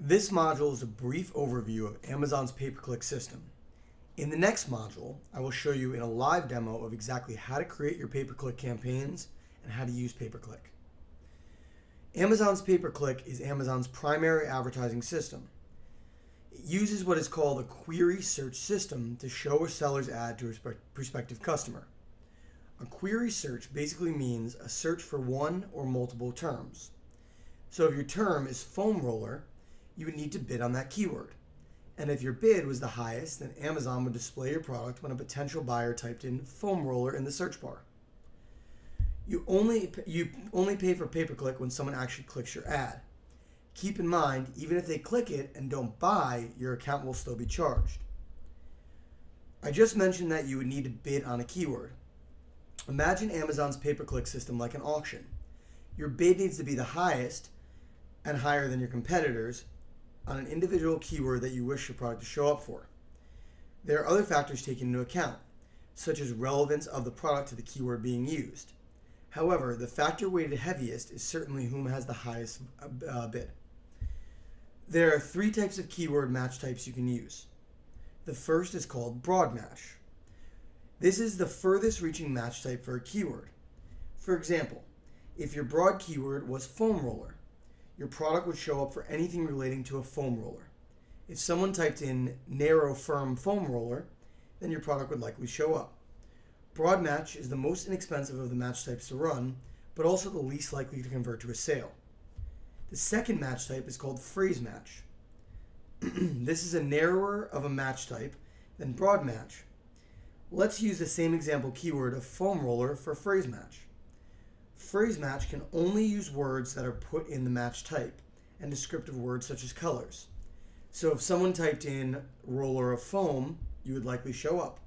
This module is a brief overview of Amazon's pay-per-click system. In the next module, I will show you in a live demo of exactly how to create your pay-per-click campaigns and how to use pay-per-click. Amazon's pay-per-click is Amazon's primary advertising system. It uses what is called a query search system to show a seller's ad to a prospective customer. A query search basically means a search for one or multiple terms. So if your term is foam roller, you would need to bid on that keyword. And if your bid was the highest, then Amazon would display your product when a potential buyer typed in foam roller in the search bar. You only pay for pay-per-click when someone actually clicks your ad. Keep in mind, even if they click it and don't buy, your account will still be charged. I just mentioned that you would need to bid on a keyword. Imagine Amazon's pay-per-click system like an auction. Your bid needs to be the highest and higher than your competitors on an individual keyword that you wish your product to show up for. There are other factors taken into account, such as relevance of the product to the keyword being used. However, the factor weighted heaviest is certainly whom has the highest bid. There are three types of keyword match types you can use. The first is called broad match. This is the furthest reaching match type for a keyword. For example, if your broad keyword was foam roller, your product would show up for anything relating to a foam roller. If someone typed in narrow firm foam roller, then your product would likely show up. Broad match is the most inexpensive of the match types to run, but also the least likely to convert to a sale. The second match type is called phrase match. This is a narrower of a match type than broad match. Let's use the same example keyword of foam roller for phrase match. Phrase match can only use words that are put in the match type and descriptive words such as colors. So if someone typed in roller of foam, you would likely show up.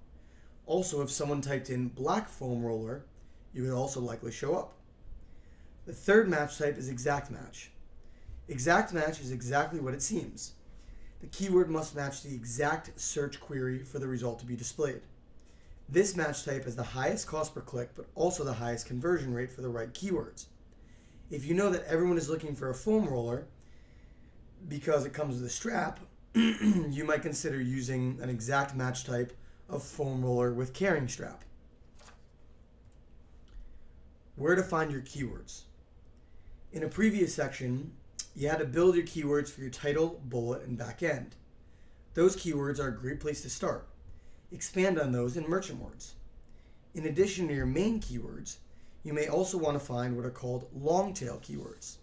Also, if someone typed in black foam roller, you would also likely show up. The third match type is exact match. Exact match is exactly what it seems. The keyword must match the exact search query for the result to be displayed. This match type has the highest cost per click, but also the highest conversion rate for the right keywords. If you know that everyone is looking for a foam roller because it comes with a strap, you might consider using an exact match type of foam roller with carrying strap. Where to find your keywords. In a previous section, you had to build your keywords for your title, bullet, and back end. Those keywords are a great place to start. Expand on those in merchant words. In addition to your main keywords, you may also want to find what are called long tail keywords.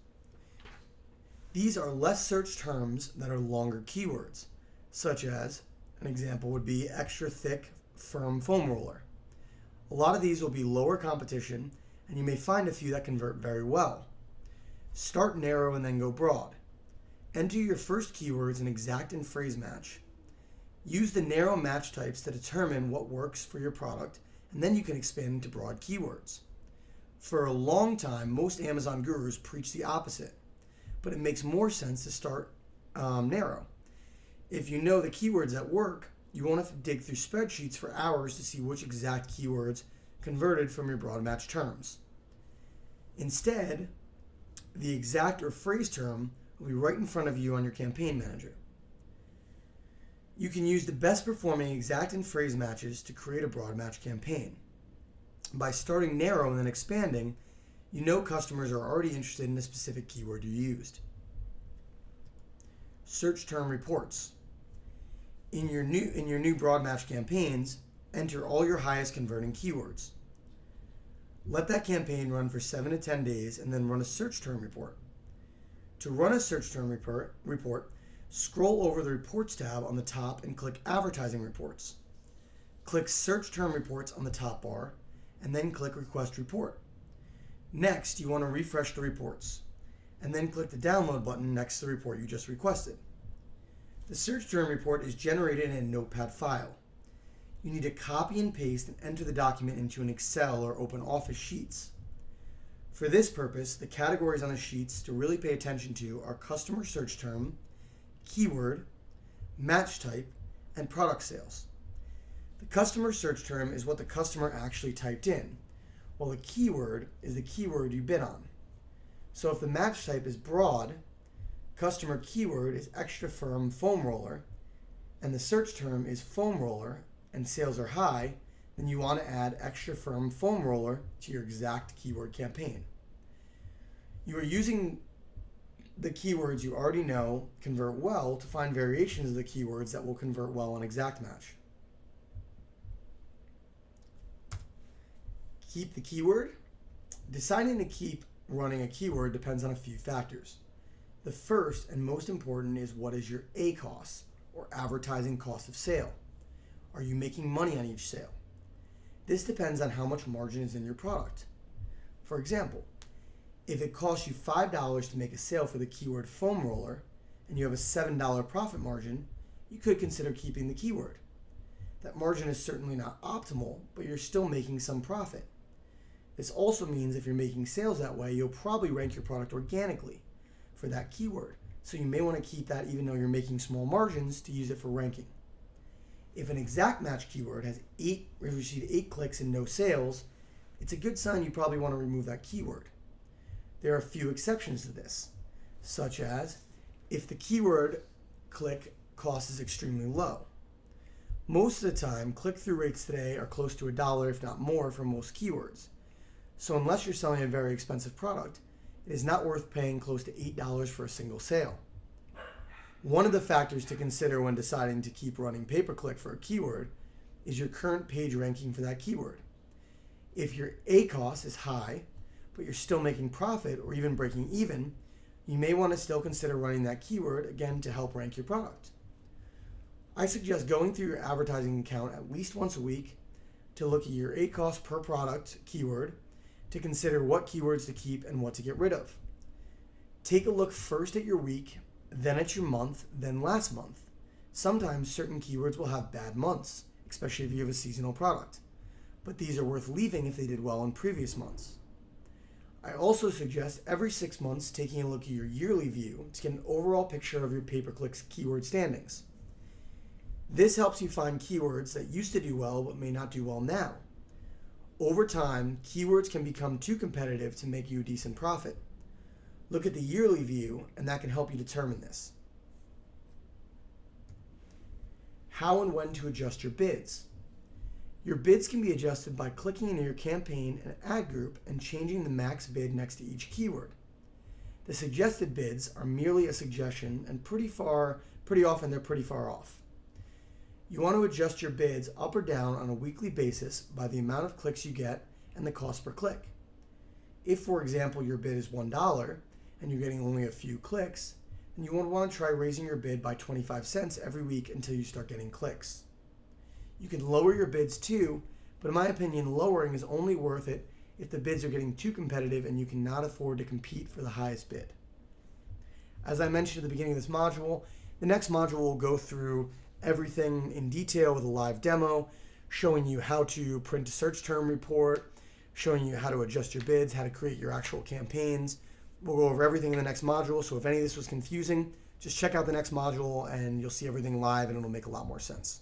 These are less searched terms that are longer keywords, such as, an example would be extra thick, firm foam roller. A lot of these will be lower competition, and you may find a few that convert very well. Start narrow and then go broad. Enter your first keywords in exact and phrase match. Use the narrow match types to determine what works for your product, and then you can expand into broad keywords. For a long time, most Amazon gurus preach the opposite, but it makes more sense to start narrow. If you know the keywords that work, you won't have to dig through spreadsheets for hours to see which exact keywords converted from your broad match terms. Instead, the exact or phrase term will be right in front of you on your campaign manager. You can use the best performing exact and phrase matches to create a broad match campaign. By starting narrow and then expanding, you know customers are already interested in the specific keyword you used. Search term reports. In your new broad match campaigns, enter all your highest converting keywords. Let that campaign run for 7 to 10 days and then run a search term report. To run a search term report, scroll over the Reports tab on the top and click Advertising Reports. Click Search Term Reports on the top bar, and then click Request Report. Next, you want to refresh the reports, and then click the Download button next to the report you just requested. The search term report is generated in a Notepad file. You need to copy and paste and enter the document into an Excel or open Office Sheets. For this purpose, the categories on the sheets to really pay attention to are customer search term, keyword, match type, and product sales. The customer search term is what the customer actually typed in, while the keyword is the keyword you bid on. So if the match type is broad, customer keyword is extra firm foam roller, and the search term is foam roller, and sales are high, then you want to add extra firm foam roller to your exact keyword campaign. You are using the keywords you already know convert well to find variations of the keywords that will convert well on Exact Match. Keep the keyword. Deciding to keep running a keyword depends on a few factors. The first and most important is, what is your ACoS, or advertising cost of sale? Are you making money on each sale? This depends on how much margin is in your product. For example, if it costs you $5 to make a sale for the keyword foam roller and you have a $7 profit margin, you could consider keeping the keyword. That margin is certainly not optimal, but you're still making some profit. This also means if you're making sales that way, you'll probably rank your product organically for that keyword. So you may want to keep that even though you're making small margins to use it for ranking. If an Exact Match keyword has received 8 clicks and no sales, it's a good sign you probably want to remove that keyword. There are a few exceptions to this, such as if the keyword click cost is extremely low. Most of the time, click-through rates today are close to $1, if not more, for most keywords. So unless you're selling a very expensive product, it is not worth paying close to $8 for a single sale. One of the factors to consider when deciding to keep running pay-per-click for a keyword is your current page ranking for that keyword. If your ACoS is high, but you're still making profit or even breaking even, you may want to still consider running that keyword again to help rank your product. I suggest going through your advertising account at least once a week to look at your ACoS per product keyword to consider what keywords to keep and what to get rid of. Take a look first at your week, then at your month, then last month. Sometimes certain keywords will have bad months, especially if you have a seasonal product, but these are worth leaving if they did well in previous months. I also suggest every 6 months taking a look at your yearly view to get an overall picture of your pay-per-click keyword standings. This helps you find keywords that used to do well but may not do well now. Over time, keywords can become too competitive to make you a decent profit. Look at the yearly view, and that can help you determine this. How and when to adjust your bids. Your bids can be adjusted by clicking into your campaign and ad group and changing the max bid next to each keyword. The suggested bids are merely a suggestion, and pretty often they're pretty far off. You want to adjust your bids up or down on a weekly basis by the amount of clicks you get and the cost per click. If, for example, your bid is $1 and you're getting only a few clicks, then you would want to try raising your bid by 25 cents every week until you start getting clicks. You can lower your bids too, but in my opinion, lowering is only worth it if the bids are getting too competitive and you cannot afford to compete for the highest bid. As I mentioned at the beginning of this module, the next module will go through everything in detail with a live demo, showing you how to print a search term report, showing you how to adjust your bids, how to create your actual campaigns. We'll go over everything in the next module, so if any of this was confusing, just check out the next module and you'll see everything live and it'll make a lot more sense.